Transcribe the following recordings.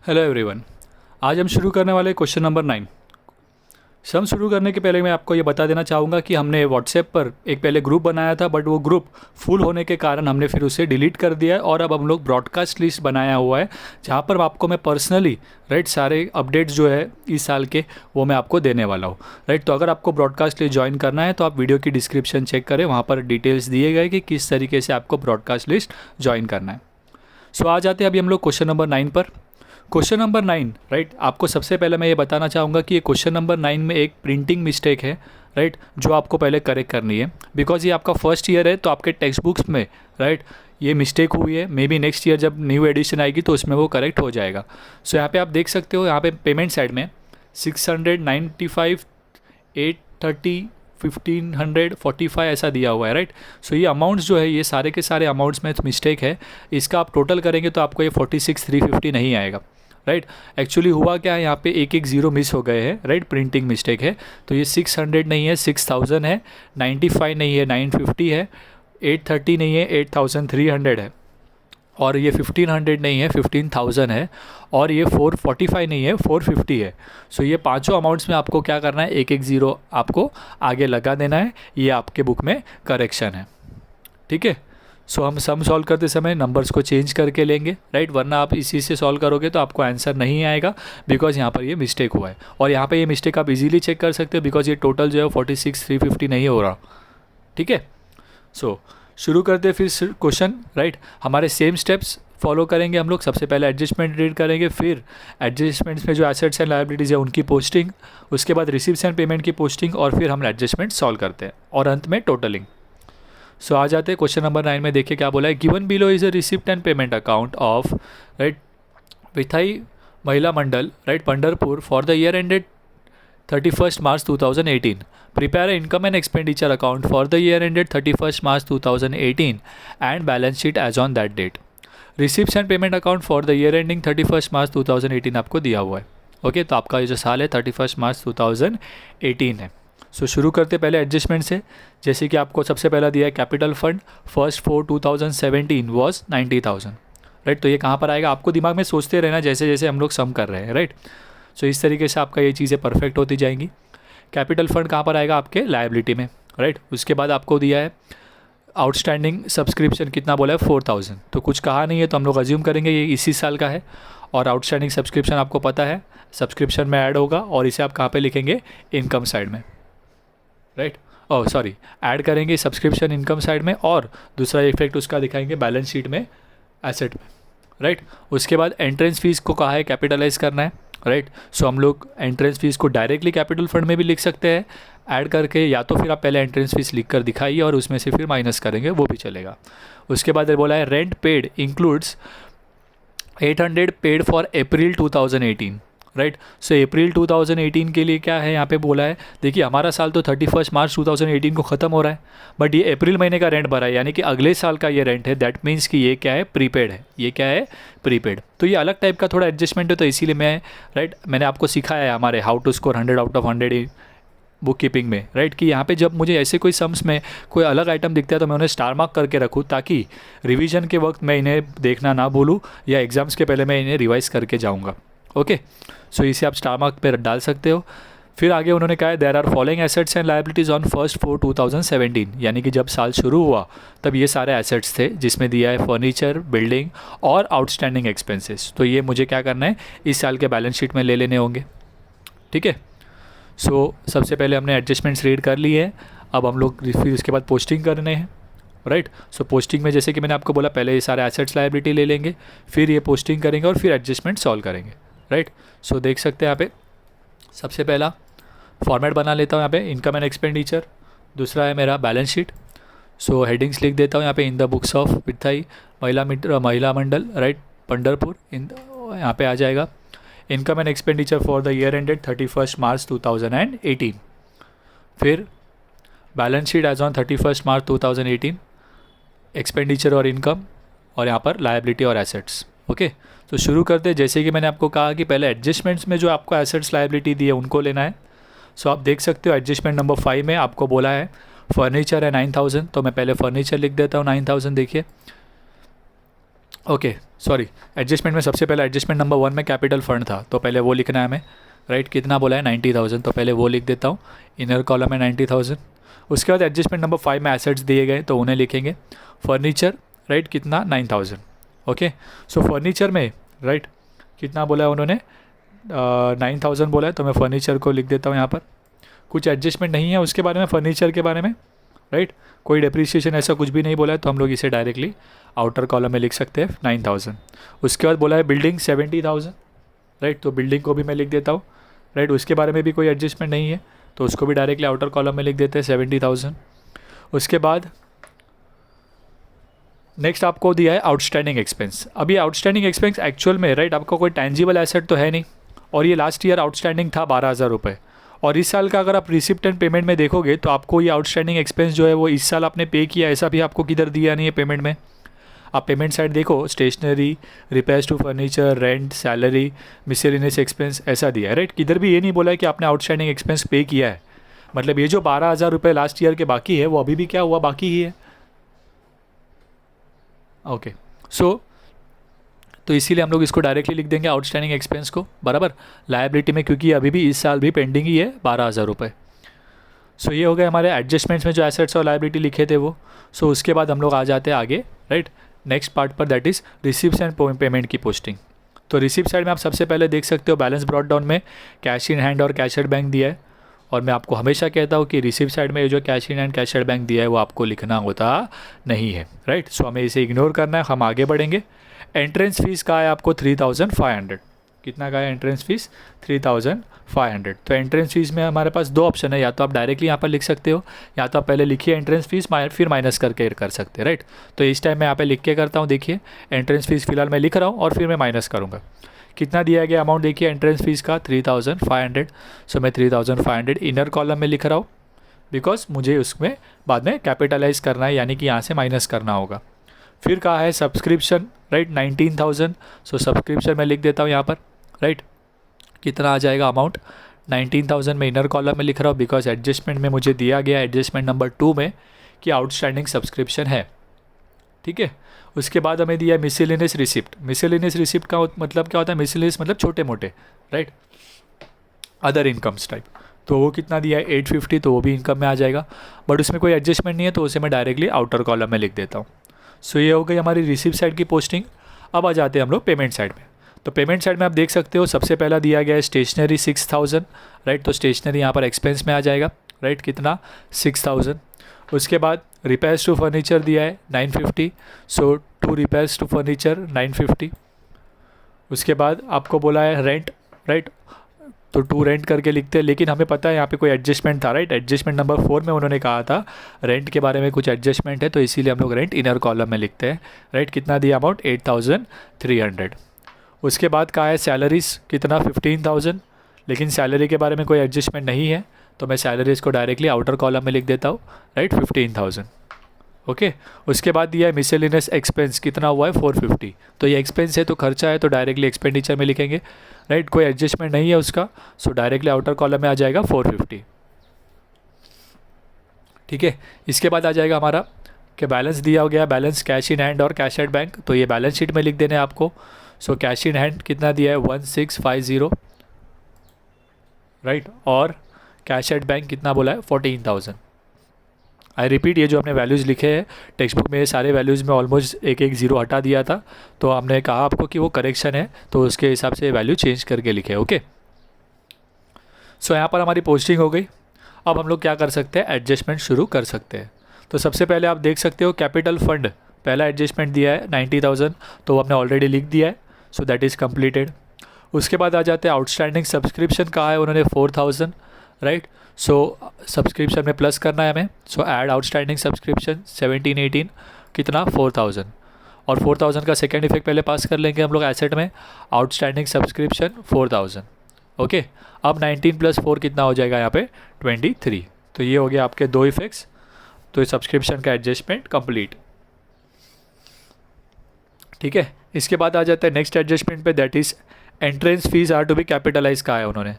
Hello everyone. आज हम शुरू करने वाले क्वेश्चन नंबर 9। सम शुरू करने के पहले मैं आपको ये बता देना चाहूँगा कि हमने व्हाट्सएप पर एक पहले ग्रुप बनाया था, बट वो ग्रुप फुल होने के कारण हमने फिर उसे डिलीट कर दिया है और अब हम लोग ब्रॉडकास्ट लिस्ट बनाया हुआ है, जहाँ पर आपको मैं पर्सनली सारे अपडेट्स जो है इस साल के वो मैं आपको देने वाला हूँ। तो अगर आपको ब्रॉडकास्ट लिस्ट ज्वाइन करना है तो आप वीडियो की डिस्क्रिप्शन चेक करें, वहाँ पर डिटेल्स दिए गए कि किस तरीके से आपको ब्रॉडकास्ट लिस्ट ज्वाइन करना है। सो आ जाते हैं अभी हम लोग क्वेश्चन नंबर 9 पर। क्वेश्चन नंबर 9 आपको सबसे पहले मैं ये बताना चाहूँगा कि ये क्वेश्चन नंबर 9 में एक प्रिंटिंग मिस्टेक है जो आपको पहले करेक्ट करनी है, बिकॉज ये आपका फर्स्ट ईयर है तो आपके टेक्स्ट बुक्स में ये मिस्टेक हुई है। मे बी नेक्स्ट ईयर जब न्यू एडिशन आएगी तो उसमें वो करेक्ट हो जाएगा। सो यहाँ पे आप देख सकते हो, यहाँ पे पेमेंट साइड में 695, 830, 1545 ऐसा दिया हुआ है। सो ये अमाउंट्स जो है ये सारे के सारे अमाउंट्स में मिस्टेक है। इसका आप टोटल करेंगे तो आपको ये 46,350 नहीं आएगा। एक्चुअली हुआ क्या है, यहाँ पे एक एक ज़ीरो मिस हो गए हैं। प्रिंटिंग मिस्टेक है। तो ये 600 नहीं है, 6000 है, 95 नहीं है, 950 है, 830 नहीं है, 8300 है, और ये 1500 नहीं है, 15000 है, और ये 445 नहीं है, 450 है। सो ये पांचों अमाउंट्स में आपको क्या करना है, एक एक ज़ीरो आपको आगे लगा देना है। ये आपके बुक में करेक्शन है, ठीक है। सो हम सम सॉल्व करते समय नंबर्स को चेंज करके लेंगे, वरना आप इसी से सॉल्व करोगे तो आपको आंसर नहीं आएगा, बिकॉज यहाँ पर ये मिस्टेक हुआ है। और यहाँ पे ये मिस्टेक आप इजीली चेक कर सकते हो, बिकॉज ये टोटल जो है 46,350 नहीं हो रहा, ठीक है। सो शुरू करते फिर क्वेश्चन। हमारे सेम स्टेप्स फॉलो करेंगे हम लोग। सबसे पहले एडजस्टमेंट रीड करेंगे, फिर एडजस्टमेंट्स में जो एसेट्स एंड लायबिलिटीज़ है उनकी पोस्टिंग, उसके बाद रिसीप्ट्स एंड पेमेंट की पोस्टिंग, और फिर हम एडजस्टमेंट सॉल्व करते हैं, और अंत में टोटलिंग। सो आ जाते हैं क्वेश्चन नंबर 9 में। देखिए क्या बोला है, given below is a receipt and payment account of Vithai Mahila Mandal Pandharpur for the year ended 31st March 2018. Prepare an income and expenditure account for the year ended 31st March 2018 and balance sheet as on that date. Receipts and payment account for the year ending 31st March 2018 आपको दिया हुआ है। Okay, तो आपका ये जो साल है 31st March 2018 है। सो शुरू करते पहले एडजस्टमेंट से। जैसे कि आपको सबसे पहला दिया है capital fund first for 2017 was 90,000। तो ये कहाँ पर आएगा, आपको दिमाग में सोचते रहना जैसे जैसे हम लोग सम कर रहे हैं। सो इस तरीके से आपका ये चीज़ें परफेक्ट होती जाएंगी। कैपिटल फंड कहाँ पर आएगा, आपके लायबिलिटी में। उसके बाद आपको दिया है आउटस्टैंडिंग सब्सक्रिप्शन, कितना बोला है 4,000। तो कुछ कहा नहीं है तो हम लोग अज्यूम करेंगे ये इसी साल का है। और आउटस्टैंडिंग सब्सक्रिप्शन आपको पता है सब्सक्रिप्शन में ऐड होगा, और इसे आप कहाँ पे लिखेंगे, इनकम साइड में। ऐड करेंगे सब्सक्रिप्शन इनकम साइड में, और दूसरा इफेक्ट उसका दिखाएंगे बैलेंस शीट में, एसेट में। उसके बाद एंट्रेंस फीस को कहा है कैपिटलाइज करना है। सो हम लोग एंट्रेंस फीस को डायरेक्टली कैपिटल फंड में भी लिख सकते हैं ऐड करके, या तो फिर आप पहले एंट्रेंस फीस लिख कर दिखाइए और उसमें से फिर माइनस करेंगे, वो भी चलेगा। उसके बाद बोला है rent paid includes 800 paid for अप्रैल 2018। सो अप्रैल 2018 के लिए क्या है यहाँ पे बोला है, देखिए हमारा साल तो 31 मार्च 2018 को ख़त्म हो रहा है, बट ये अप्रैल महीने का रेंट भरा है, यानी कि अगले साल का ये रेंट है। दैट मीन्स कि ये क्या है, प्रीपेड है। ये क्या है, प्रीपेड। तो ये अलग टाइप का थोड़ा एडजस्टमेंट है, तो इसीलिए मैंने आपको सिखाया है हमारे how to score 100 out of 100 bookkeeping में। कि यहाँ पे जब मुझे ऐसे कोई सम्स में कोई अलग आइटम दिखता है तो मैं उन्हें स्टार मार्क करके रखूँ, ताकि रिवीजन के वक्त मैं इन्हें देखना ना भूलूँ, या एग्ज़ाम्स के पहले मैं इन्हें रिवाइज़ करके जाऊँगा। ओके, सो इसे आप स्टार मार्क पर डाल सकते हो। फिर आगे उन्होंने कहा है there are following assets and liabilities on 1st for 2017, यानी कि जब साल शुरू हुआ तब ये सारे एसेट्स थे, जिसमें दिया है फर्नीचर, बिल्डिंग और आउटस्टैंडिंग एक्सपेंसेस। तो ये मुझे क्या करना है, इस साल के बैलेंस शीट में ले लेने होंगे, ठीक है। सो सबसे पहले हमने एडजस्टमेंट्स रीड कर लिए हैं, अब हम लोग फिर उसके बाद पोस्टिंग करने हैं। सो पोस्टिंग में जैसे कि मैंने आपको बोला, पहले ये सारे एसेट्स लायबिलिटी ले लेंगे, फिर ये पोस्टिंग करेंगे और फिर एडजस्टमेंट सॉल्व करेंगे। सो देख सकते हैं यहाँ पे सबसे पहला फॉर्मेट बना लेता हूँ यहाँ पे, इनकम एंड एक्सपेंडिचर। दूसरा है मेरा बैलेंस शीट। सो हेडिंग्स लिख देता हूँ यहाँ पे, in the books of Vithai Mahila Mandal Pandharpur, यहाँ पे आ जाएगा income and expenditure for the year ended 31st March 2018। फिर balance sheet as on 31st March 2018, expenditure और इनकम, और यहाँ पर लायबिलिटी और एसेट्स। ओके, तो शुरू करते हैं। जैसे कि मैंने आपको कहा कि पहले एडजस्टमेंट्स में जो आपको एसेट्स लायबिलिटी दी है उनको लेना है। सो आप देख सकते हो एडजस्टमेंट नंबर 5 में आपको बोला है फर्नीचर है 9,000, तो मैं पहले फर्नीचर लिख देता हूँ 9,000। देखिए ओके सॉरी, एडजस्टमेंट में सबसे पहले एडजस्टमेंट नंबर 1 में कैपिटल फंड था, तो पहले वो लिखना है हमें, राइट। कितना बोला है 90,000, तो पहले वो लिख देता हूँ, इनर कॉलम में 90,000। उसके बाद एडजस्टमेंट नंबर 5 में एसेट्स दिए गए तो उन्हें लिखेंगे। फर्नीचर, राइट, कितना 9,000। ओके, सो फर्नीचर में, राइट, कितना बोला है उन्होंने 9,000 बोला है, तो मैं फर्नीचर को लिख देता हूँ यहाँ पर। कुछ एडजस्टमेंट नहीं है उसके बारे में, फर्नीचर के बारे में, राइट, कोई डेप्रिसिएशन ऐसा कुछ भी नहीं बोला है, तो हम लोग इसे डायरेक्टली आउटर कॉलम में लिख सकते हैं 9,000। उसके बाद बोला है बिल्डिंग 70,000, राइट, तो बिल्डिंग को भी मैं लिख देता हूँ, राइट। उसके बारे में भी कोई एडजस्टमेंट नहीं है, तो उसको भी डायरेक्टली आउटर कॉलम में लिख देते हैं 70,000। उसके बाद नेक्स्ट आपको दिया है आउटस्टैंडिंग एक्सपेंस। अब ये आउटस्टैंडिंग एक्सपेंस एक्चुअल में, राइट, आपका कोई टेंजिबल एसेट तो है नहीं, और ये लास्ट ईयर आउटस्टैंडिंग था 12,000 रुपये, और इस साल का अगर आप रिसिप्ट एंड पेमेंट में देखोगे तो आपको ये आउटस्टैंडिंग एक्सपेंस जो है वो इस साल आपने पे किया, ऐसा भी आपको किधर दिया नहीं है पेमेंट में। आप पेमेंट साइड देखो, stationery, repairs to furniture, rent, salary, miscellaneous expense, ऐसा दिया है, राइट। किधर भी ये नहीं बोला है कि आपने आउटस्टैंडिंग एक्सपेंस पे किया है। मतलब ये जो 12,000 रुपये लास्ट ईयर के बाकी है वो अभी भी क्या हुआ, बाकी ही है। ओके, सो तो इसीलिए हम लोग इसको डायरेक्टली लिख देंगे आउटस्टैंडिंग एक्सपेंस को, बराबर, लायबिलिटी में, क्योंकि अभी भी इस साल भी पेंडिंग ही है 12,000 रुपये। सो ये हो गए हमारे एडजस्टमेंट्स में जो एसेट्स और लायबिलिटी लिखे थे वो। सो उसके बाद हम लोग आ जाते हैं आगे, राइट, नेक्स्ट पार्ट पर, that is receipts and payment की पोस्टिंग। तो रिसिप्ट साइड में आप सबसे पहले देख सकते हो बैलेंस ब्रॉट डाउन में कैश इन हैंड और कैश एट बैंक दिया है, और मैं आपको हमेशा कहता हूँ कि रिसिप्ट साइड में ये जो cash in hand cash at bank दिया है वो आपको लिखना होता नहीं है, राइट। सो हमें इसे इग्नोर करना है, हम आगे बढ़ेंगे। एंट्रेंस फीस का है आपको 3,500, कितना का है एंट्रेंस फीस 3,500। तो एंट्रेंस फीस में हमारे पास दो ऑप्शन है, या तो आप डायरेक्टली यहाँ पर लिख सकते हो, या तो आप पहले लिखिए एंट्रेंस फीस फिर माइनस करके कर सकते हैं, राइट। तो इस टाइम मैं यहाँ पे लिख के करता हूँ, देखिए एंट्रेंस फीस फिलहाल मैं लिख रहा हूँ और फिर मैं माइनस करूँगा। कितना दिया गया अमाउंट देखिए एंट्रेंस फीस का 3,500। सो मैं 3,500 इनर कॉलम में लिख रहा हूँ, बिकॉज मुझे उसमें बाद में कैपिटलाइज करना है, यानी कि यहाँ से माइनस करना होगा। फिर कहा है सब्सक्रिप्शन, राइट, 19,000। सो सब्सक्रिप्शन मैं लिख देता हूँ यहाँ पर, राइट। कितना आ जाएगा अमाउंट 19,000 में इनर कॉलम में लिख रहा हूँ, बिकॉज एडजस्टमेंट में मुझे दिया गया एडजस्टमेंट नंबर 2 में कि आउटस्टैंडिंग सब्सक्रिप्शन है, ठीक है। उसके बाद हमें दिया मिसलेनियस रिसिप्ट। मिसलेनियस रिसिप्ट का मतलब क्या होता है, मिसलेनियस मतलब छोटे मोटे, राइट, अदर इनकम्स टाइप। तो वो कितना दिया है 850, तो वो भी इनकम में आ जाएगा, बट उसमें कोई एडजस्टमेंट नहीं है, तो उसे मैं डायरेक्टली आउटर कॉलम में लिख देता हूँ। सो ये हो गई हमारी रिसिप्ट साइड की पोस्टिंग। अब आ जाते हैं हम लोग पेमेंट साइड में। तो पेमेंट साइड में आप देख सकते हो सबसे पहला दिया गया है स्टेशनरी 6,000, राइट। तो स्टेशनरी यहाँ पर एक्सपेंस में आ जाएगा, राइट, कितना 6,000। उसके बाद रिपेयर्स टू फर्नीचर दिया है 950, सो 2 रिपेयर्स टू फर्नीचर 950। उसके बाद आपको बोला है रेंट, राइट, तो 2 रेंट करके लिखते हैं, लेकिन हमें पता है यहाँ पे कोई एडजस्टमेंट था, राइट। एडजस्टमेंट नंबर 4 में उन्होंने कहा था रेंट के बारे में कुछ एडजस्टमेंट है, तो इसीलिए हम लोग रेंट इनर कॉलम में लिखते हैं, राइट। कितना दिया अमाउंट 8,300। उसके बाद कहा है सैलरीज कितना 15,000, लेकिन सैलरी के बारे में कोई एडजस्टमेंट नहीं है, तो मैं सैलरीज को डायरेक्टली आउटर कॉलम में लिख देता हूँ, राइट, 15,000। ओके, उसके बाद दिया है मिसलेनियस एक्सपेंस, कितना हुआ है 450। तो ये एक्सपेंस है तो खर्चा है, तो डायरेक्टली एक्सपेंडिचर में लिखेंगे, राइट, कोई एडजस्टमेंट नहीं है उसका, सो डायरेक्टली आउटर कॉलम में आ जाएगा 450, ठीक है। इसके बाद आ जाएगा हमारा कि बैलेंस दिया गया, बैलेंस कैश इन हैंड और कैश एट बैंक, तो ये बैलेंस शीट में लिख देने आपको। सो कैश इन हैंड कितना दिया है 1650, राइट, और कैश एट बैंक कितना बोला है 14,000। आई रिपीट, ये जो हमने वैल्यूज़ लिखे हैं टेक्स्ट बुक में, ये सारे वैल्यूज़ में ऑलमोस्ट एक एक ज़ीरो हटा दिया था, तो हमने कहा आपको कि वो करेक्शन है, तो उसके हिसाब से वैल्यू चेंज करके लिखे, ओके। सो यहाँ पर हमारी पोस्टिंग हो गई। अब हम लोग क्या कर सकते हैं, एडजस्टमेंट शुरू कर सकते हैं। तो सबसे पहले आप देख सकते हो कैपिटल फंड पहला एडजस्टमेंट दिया है 90,000, तो वो हमने ऑलरेडी लिख दिया है, सो दैट इज़ कम्प्लीटेड। उसके बाद आ जाते हैं आउटस्टैंडिंग सब्सक्रिप्शन, कहा है उन्होंने 4,000, राइट। सो सब्सक्रिप्शन में प्लस करना है हमें, सो ऐड आउटस्टैंडिंग सब्सक्रिप्शन 17-18 कितना 4,000, और 4,000 का सेकेंड इफेक्ट पहले पास कर लेंगे हम लोग एसेट में, आउटस्टैंडिंग सब्सक्रिप्शन 4,000, ओके। अब 19 + 4 कितना हो जाएगा यहाँ पे 23। तो ये हो गया आपके दो इफेक्ट्स, तो सब्सक्रिप्शन का एडजस्टमेंट कंप्लीट, ठीक है। इसके बाद आ जाता है नेक्स्ट एडजस्टमेंट पे, that is entrance fees are to be capitalise कहा है उन्होंने।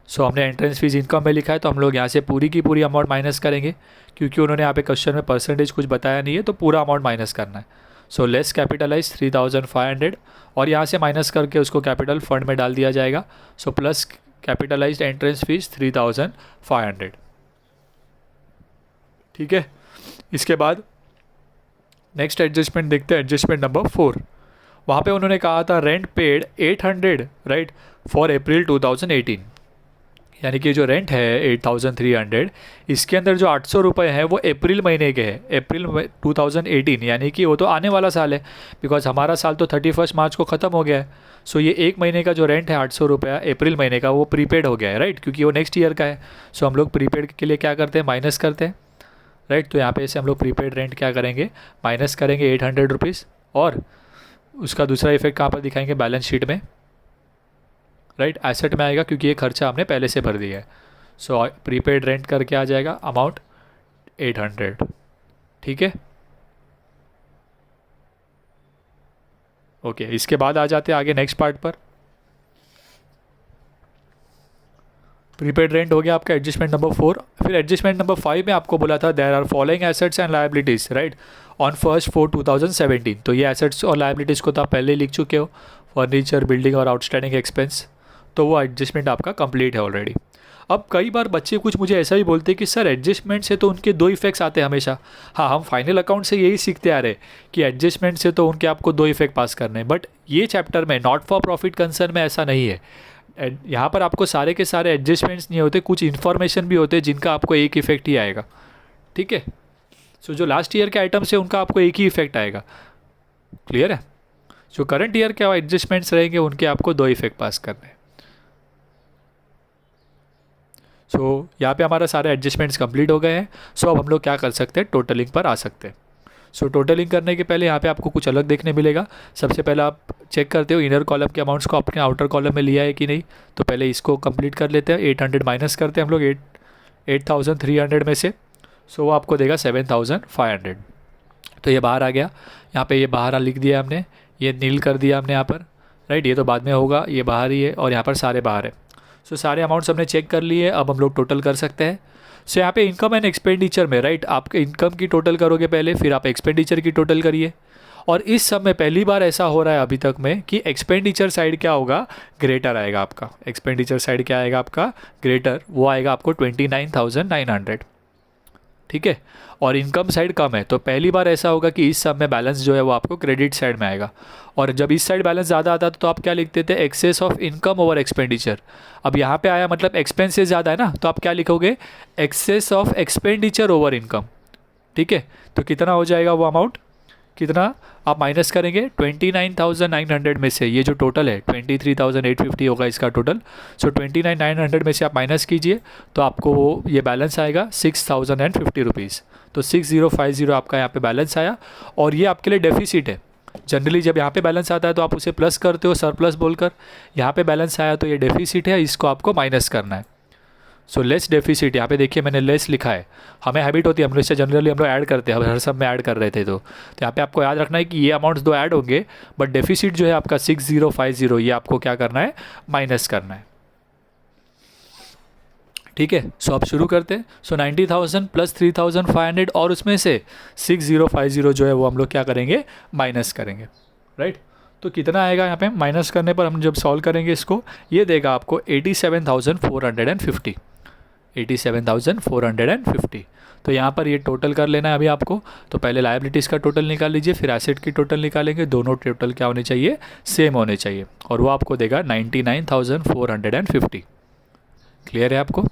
सो हमने एंट्रेंस फीस इनकम में लिखा है, तो हम लोग यहाँ से पूरी की पूरी अमाउंट माइनस करेंगे, क्योंकि उन्होंने यहाँ पे क्वेश्चन में परसेंटेज कुछ बताया नहीं है, तो पूरा अमाउंट माइनस करना है। सो लेस कैपिटलाइज 3500 और यहाँ से माइनस करके उसको कैपिटल फंड में डाल दिया जाएगा. So plus capitalised entrance fees 3500. ठीक है. इसके बाद नेक्स्ट एडजस्टमेंट देखते हैं, एडजस्टमेंट नंबर 4. वहाँ पे उन्होंने कहा था रेंट पेड 800 राइट फॉर अप्रैल 2018, यानी कि जो रेंट है 8300, इसके अंदर जो 800 रुपये हैं वो अप्रैल महीने के हैं, अप्रैल 2018, यानी कि वो तो आने वाला साल है, बिकॉज हमारा साल तो 31 मार्च को ख़त्म हो गया है. सो ये एक महीने का जो रेंट है 800 रुपया अप्रैल महीने का, वो प्रीपेड हो गया है राइट, क्योंकि वो नेक्स्ट ईयर का है. सो हम लोग प्रीपेड के लिए क्या करते हैं, माइनस करते हैं राइट. तो यहाँ पे से हम लोग प्रीपेड रेंट क्या करेंगे, माइनस करेंगे 800 रुपीज़, और उसका दूसरा इफेक्ट कहाँ पर दिखाएंगे, बैलेंस शीट में राइट, एसेट में आएगा, क्योंकि ये खर्चा हमने पहले से भर दिया है. सो प्रीपेड रेंट करके आ जाएगा अमाउंट 800. ठीक है. ओके, इसके बाद आ जाते हैं आगे नेक्स्ट पार्ट पर. प्रीपेड रेंट हो गया आपका एडजस्टमेंट नंबर 4. फिर एडजस्टमेंट नंबर 5 में आपको बोला था there are following assets and liabilities right on 1/4/2017. तो ये एसेट्स और लायबिलिटीज़ को तो आप पहले ही लिख चुके हो, फर्नीचर, बिल्डिंग और आउटस्टैंडिंग एक्सपेंस. तो वो एडजस्टमेंट आपका कंप्लीट है ऑलरेडी. अब कई बार बच्चे कुछ मुझे ऐसा ही बोलते हैं कि सर एडजस्टमेंट से तो उनके दो इफेक्ट्स आते हैं हमेशा. हाँ, हम फाइनल अकाउंट से यही सीखते आ रहे कि एडजस्टमेंट से तो उनके आपको दो इफेक्ट पास करने हैं, बट ये चैप्टर में नॉट फॉर प्रॉफिट कंसर्न में ऐसा नहीं है. यहाँ पर आपको सारे के सारे एडजस्टमेंट्स नहीं होते, कुछ इन्फॉर्मेशन भी होते हैं जिनका आपको एक इफेक्ट ही आएगा. ठीक है. सो जो लास्ट ईयर के आइटम्स है उनका आपको एक ही इफेक्ट आएगा. क्लियर है. जो करंट ईयर के एडजस्टमेंट्स रहेंगे उनके आपको दो इफेक्ट पास करने हैं. सो यहाँ पे हमारा सारे एडजस्टमेंट्स कंप्लीट हो गए हैं. सो अब हम लोग क्या कर सकते हैं, टोटलिंग पर आ सकते हैं. सो टोटलिंग करने के पहले यहाँ पे आपको कुछ अलग देखने मिलेगा. सबसे पहले आप चेक करते हो इनर कॉलम के अमाउंट्स को आपने आउटर कॉलम में लिया है कि नहीं. तो पहले इसको कंप्लीट कर लेते हैं. 800 माइनस करते हैं हम लोग 8300 में से. सो वो आपको देगा 7500. तो ये बाहर आ गया. यहाँ पे ये बाहर लिख दिया हमने, ये नील कर दिया हमने यहाँ पर राइट. ये तो बाद में होगा, ये बाहर ही है और यहाँ पर सारे बाहर है. सो सारे अमाउंट्स हमने चेक कर लिए. अब हम लोग टोटल कर सकते हैं. सो यहाँ पे इनकम एंड एक्सपेंडिचर में राइट आप इनकम की टोटल करोगे पहले, फिर आप एक्सपेंडिचर की टोटल करिए. और इस सब में पहली बार ऐसा हो रहा है अभी तक में कि एक्सपेंडिचर साइड क्या होगा, ग्रेटर आएगा आपका. एक्सपेंडिचर साइड क्या आएगा आपका, ग्रेटर. वो आएगा आपको 29,900. ठीक है. और इनकम साइड कम है, तो पहली बार ऐसा होगा कि इस सब में बैलेंस जो है वो आपको क्रेडिट साइड में आएगा. और जब इस साइड बैलेंस ज़्यादा आता तो आप क्या लिखते थे, excess of income over expenditure. अब यहाँ पे आया मतलब एक्सपेंसेस ज़्यादा है ना, तो आप क्या लिखोगे, excess of expenditure over income. ठीक है. तो कितना हो जाएगा वो अमाउंट, कितना आप माइनस करेंगे 29,900 में से. ये जो टोटल है 23,850 होगा इसका टोटल. सो 29,900 में से आप माइनस कीजिए तो आपको ये बैलेंस आएगा 6,050 रुपीज़. तो 6050 आपका यहाँ पे बैलेंस आया. और ये आपके लिए डेफिसिट है. जनरली जब यहाँ पे बैलेंस आता है तो आप उसे प्लस करते हो सरप्लस बोलकर. यहाँ पे बैलेंस आया तो ये डेफिसिट है, इसको आपको माइनस करना है. सो लेस डेफिसिट, यहाँ पे देखिए मैंने लेस लिखा है. हमें हैबिट होती है, हम लोग इससे जनरली हम लोग ऐड करते हैं, हर सब में ऐड कर रहे थे. तो यहाँ पे आपको याद रखना है कि ये अमाउंट्स दो ऐड होंगे, बट डेफिसिट जो है आपका 6050 ये आपको क्या करना है, माइनस करना है. ठीक है. सो अब शुरू करते हैं. सो 90,000 प्लस 3,500 और उसमें से 6050 जो है वो हम लोग क्या करेंगे, माइनस करेंगे राइट. तो कितना आएगा यहाँ पे माइनस करने पर, हम जब सॉल्व करेंगे इसको, ये देगा आपको 87,450. 87,450. तो यहाँ पर ये टोटल कर लेना है अभी आपको. तो पहले लायबिलिटीज़ का टोटल निकाल लीजिए, फिर एसेट की टोटल निकालेंगे. दोनों टोटल क्या होने चाहिए, सेम होने चाहिए. और वो आपको देगा 99,450. क्लियर है आपको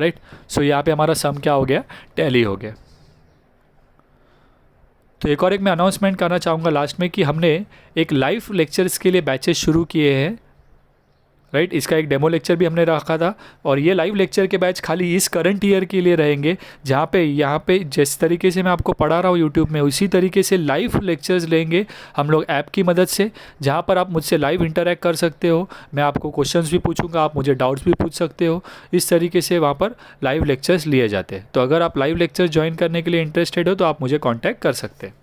राइट. सो यहाँ पे हमारा सम क्या हो गया, टैली हो गया. तो एक और मैं अनाउंसमेंट करना चाहूँगा लास्ट में कि हमने एक लाइव लेक्चर्स के लिए बैचेस शुरू किए हैं राइट. इसका एक डेमो लेक्चर भी हमने रखा था. और ये लाइव लेक्चर के बैच खाली इस करंट ईयर के लिए रहेंगे, जहाँ पे यहाँ पे जिस तरीके से मैं आपको पढ़ा रहा हूँ यूट्यूब में, उसी तरीके से लाइव लेक्चर्स लेंगे हम लोग ऐप की मदद से, जहाँ पर आप मुझसे लाइव इंटरेक्ट कर सकते हो. मैं आपको क्वेश्चंस भी पूछूंगा, आप मुझे डाउट्स भी पूछ सकते हो. इस तरीके से वहाँ पर लाइव लेक्चर्स लिए जाते हैं. तो अगर आप लाइव लेक्चर ज्वाइन करने के लिए इंटरेस्टेड हो तो आप मुझे कॉन्टैक्ट कर सकते हैं.